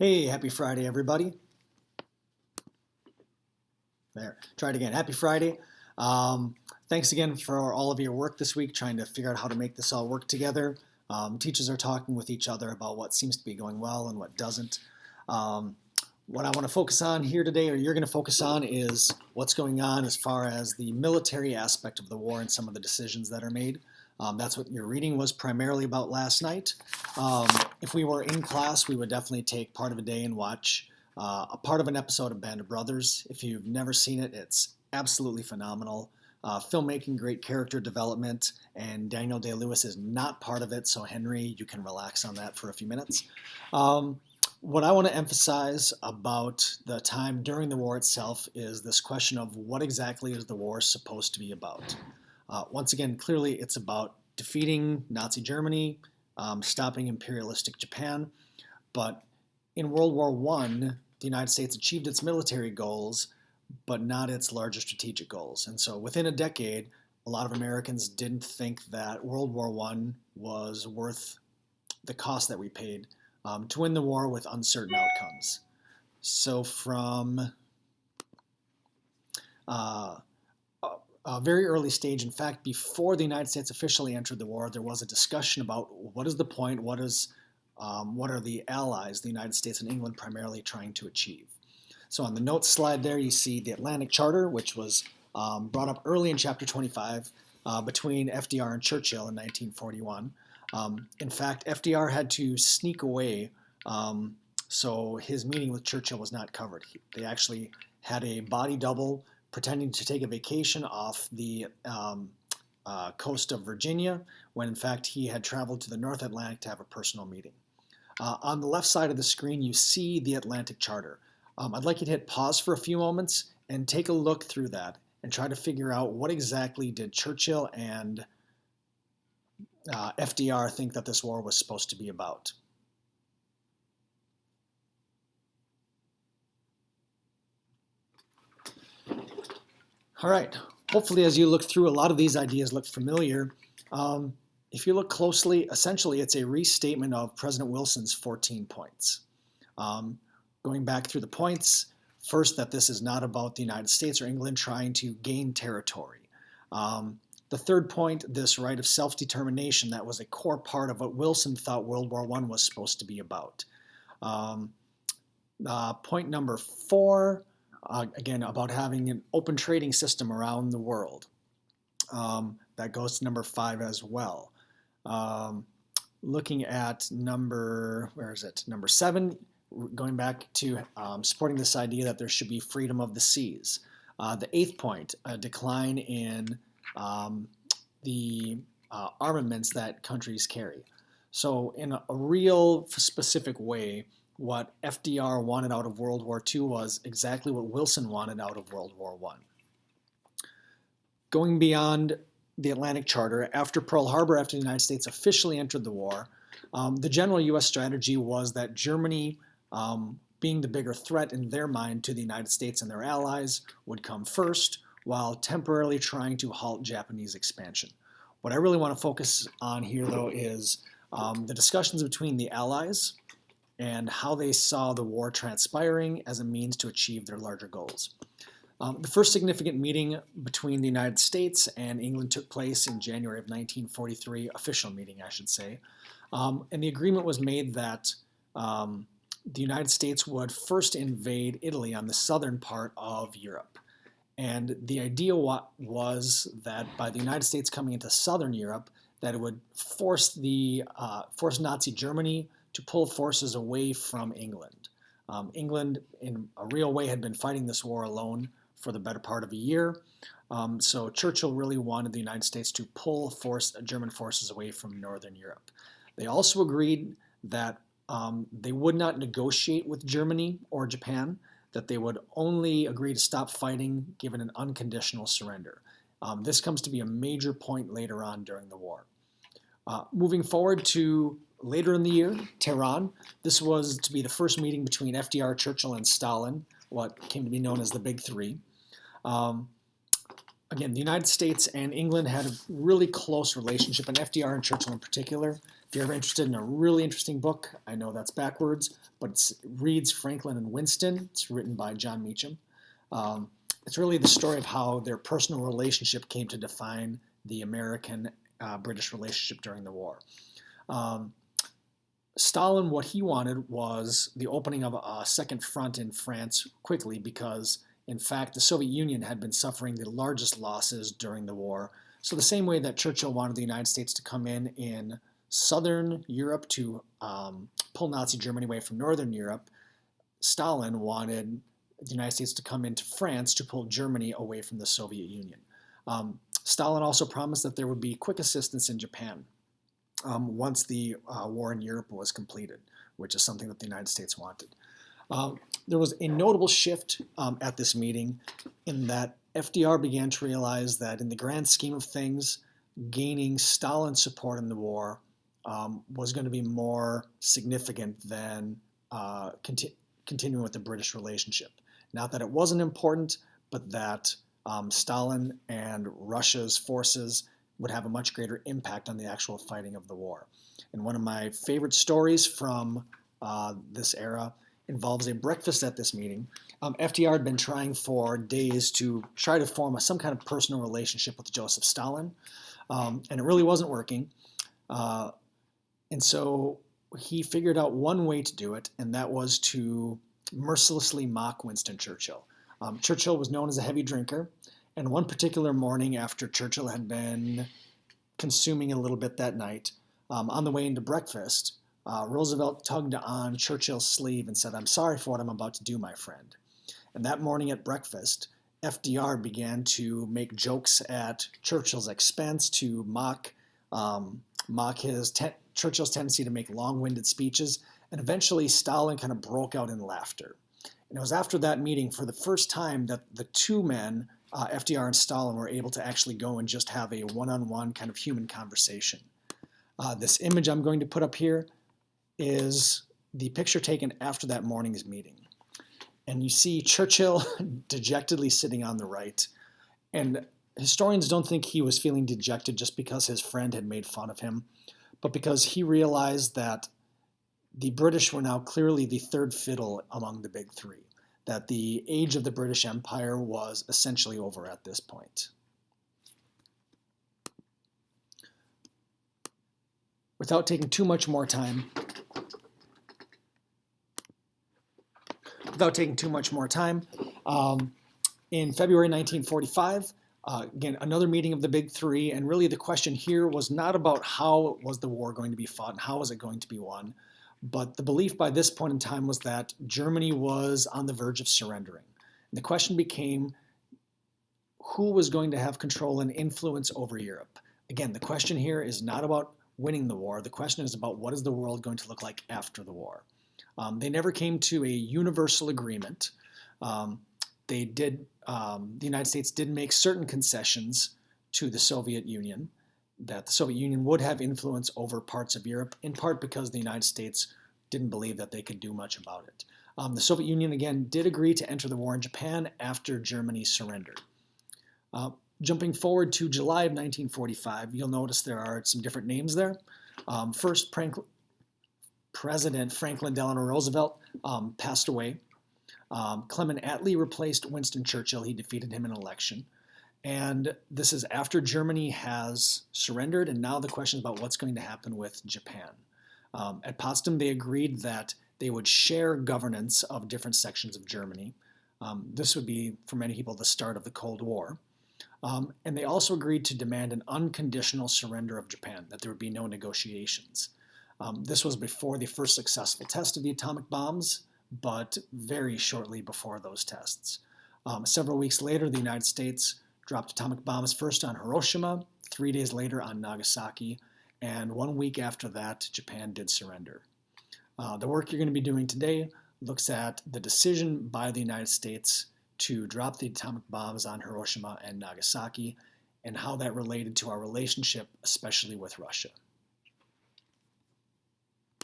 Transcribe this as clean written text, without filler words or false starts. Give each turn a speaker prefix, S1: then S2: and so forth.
S1: Hey, happy Friday, everybody. There, try it again. Happy Friday. Um, Thanks again for all of your work this week, trying to figure out how to make this all work together. Teachers are talking with each other about what seems to be going well and what doesn't. Um, what I want to focus on here today, or you're going to focus on, is what's going on as far as the military aspect of the war and some of the decisions that are made. That's what your reading was primarily about last night. Um, if we were in class, we would definitely take part of a day and watch a part of an episode of Band of Brothers. If you've never seen it, it's absolutely phenomenal. Filmmaking, great character development, and Daniel Day-Lewis is not part of it, so Henry, you can relax on that for a few minutes. What I want to emphasize about the time during the war itself is this question of what exactly is the war supposed to be about? Once again, clearly it's about defeating Nazi Germany, stopping imperialistic Japan, but in World War I, the United States achieved its military goals, but not its larger strategic goals. And so within a decade, a lot of Americans didn't think that World War I was worth the cost that we paid to win the war with uncertain outcomes. So from uh, a very early stage, in fact, before the United States officially entered the war, there was a discussion about what is the point, what are the allies, the United States and England, primarily trying to achieve. So on the notes slide there, you see the Atlantic Charter, which was brought up early in chapter 25 between FDR and Churchill in 1941. In fact, FDR had to sneak away, so his meeting with Churchill was not covered. They actually had a body double pretending to take a vacation off the coast of Virginia, when in fact he had traveled to the North Atlantic to have a personal meeting. On the left side of the screen, you see the Atlantic Charter. I'd like you to hit pause for a few moments and take a look through that and try to figure out what exactly did Churchill and FDR think that this war was supposed to be about. All right, hopefully as you look through, a lot of these ideas look familiar. If you look closely, essentially it's a restatement of President Wilson's 14 points. Going back through the points, first, that this is not about the United States or England trying to gain territory. The third point, this right of self-determination, that was a core part of what Wilson thought World War I was supposed to be about. Point number 4, again, about having an open trading system around the world. That goes to number 5 as well. Looking at number 7, going back to supporting this idea that there should be freedom of the seas. The 8th point, a decline in the armaments that countries carry. So in a real specific way, what FDR wanted out of World War II was exactly what Wilson wanted out of World War I. Going beyond the Atlantic Charter, after Pearl Harbor, after the United States officially entered the war, the general U.S. strategy was that Germany, being the bigger threat in their mind to the United States and their allies, would come first, while temporarily trying to halt Japanese expansion. What I really want to focus on here, though, is the discussions between the allies and how they saw the war transpiring as a means to achieve their larger goals. The first significant meeting between the United States and England took place in January of 1943, official meeting, I should say. And the agreement was made that the United States would first invade Italy on the southern part of Europe. And the idea was that by the United States coming into southern Europe, that it would force Nazi Germany to pull forces away from England. England, in a real way, had been fighting this war alone for the better part of a year. So Churchill really wanted the United States to pull German forces away from Northern Europe. They also agreed that they would not negotiate with Germany or Japan, that they would only agree to stop fighting given an unconditional surrender. This comes to be a major point later on during the war. Moving forward to later in the year, Tehran. This was to be the first meeting between FDR, Churchill, and Stalin, what came to be known as the Big Three. Again, the United States and England had a really close relationship, and FDR and Churchill in particular If you're ever interested in a really interesting book, I know that's backwards, but it reads Franklin and Winston. It's written by John Meacham. It's really the story of how their personal relationship came to define the American-British relationship during the war. Stalin, what he wanted was the opening of a second front in France quickly because, in fact, the Soviet Union had been suffering the largest losses during the war. So the same way that Churchill wanted the United States to come in southern Europe to pull Nazi Germany away from northern Europe, Stalin wanted the United States to come into France to pull Germany away from the Soviet Union. Stalin also promised that there would be quick assistance in Japan once the war in Europe was completed, which is something that the United States wanted. There was a notable shift at this meeting in that FDR began to realize that in the grand scheme of things, gaining Stalin's support in the war was going to be more significant than continuing with the British relationship. Not that it wasn't important, but that Stalin and Russia's forces would have a much greater impact on the actual fighting of the war. And one of my favorite stories from this era involves a breakfast at this meeting. FDR had been trying for days to try to form some kind of personal relationship with Joseph Stalin, and it really wasn't working. And so he figured out one way to do it, and that was to mercilessly mock Winston Churchill. Churchill was known as a heavy drinker, and one particular morning after Churchill had been consuming a little bit that night, on the way into breakfast, Roosevelt tugged on Churchill's sleeve and said, "I'm sorry for what I'm about to do, my friend." And that morning at breakfast, FDR began to make jokes at Churchill's expense to mock Churchill's tendency to make long-winded speeches, and eventually Stalin kind of broke out in laughter. And it was after that meeting, for the first time, that the two men, FDR and Stalin, were able to actually go and just have a one-on-one kind of human conversation. This image I'm going to put up here is the picture taken after that morning's meeting. And you see Churchill dejectedly sitting on the right. And historians don't think he was feeling dejected just because his friend had made fun of him, but because he realized that the British were now clearly the third fiddle among the big three, that the age of the British Empire was essentially over at this point. Without taking too much more time, in February 1945, again, another meeting of the big three, and really the question here was not about how was the war going to be fought and how was it going to be won, but the belief by this point in time was that Germany was on the verge of surrendering. And the question became, who was going to have control and influence over Europe? Again, the question here is not about winning the war. The question is about what is the world going to look like after the war. They never came to a universal agreement. The United States did make certain concessions to the Soviet Union, that the Soviet Union would have influence over parts of Europe, in part because the United States didn't believe that they could do much about it. The Soviet Union, again, did agree to enter the war in Japan after Germany surrendered. Jumping forward to July of 1945, you'll notice there are some different names there. First, President Franklin Delano Roosevelt passed away. Clement Attlee replaced Winston Churchill. He defeated him in an election. And this is after Germany has surrendered, and now the question is about what's going to happen with Japan. At Potsdam, they agreed that they would share governance of different sections of Germany. This would be, for many people, the start of the Cold War. And they also agreed to demand an unconditional surrender of Japan, that there would be no negotiations. This was before the first successful test of the atomic bombs, but very shortly before those tests. Several weeks later, the United States dropped atomic bombs first on Hiroshima, 3 days later on Nagasaki, and 1 week after that, Japan did surrender. The work you're going to be doing today looks at the decision by the United States to drop the atomic bombs on Hiroshima and Nagasaki, and how that related to our relationship, especially with Russia.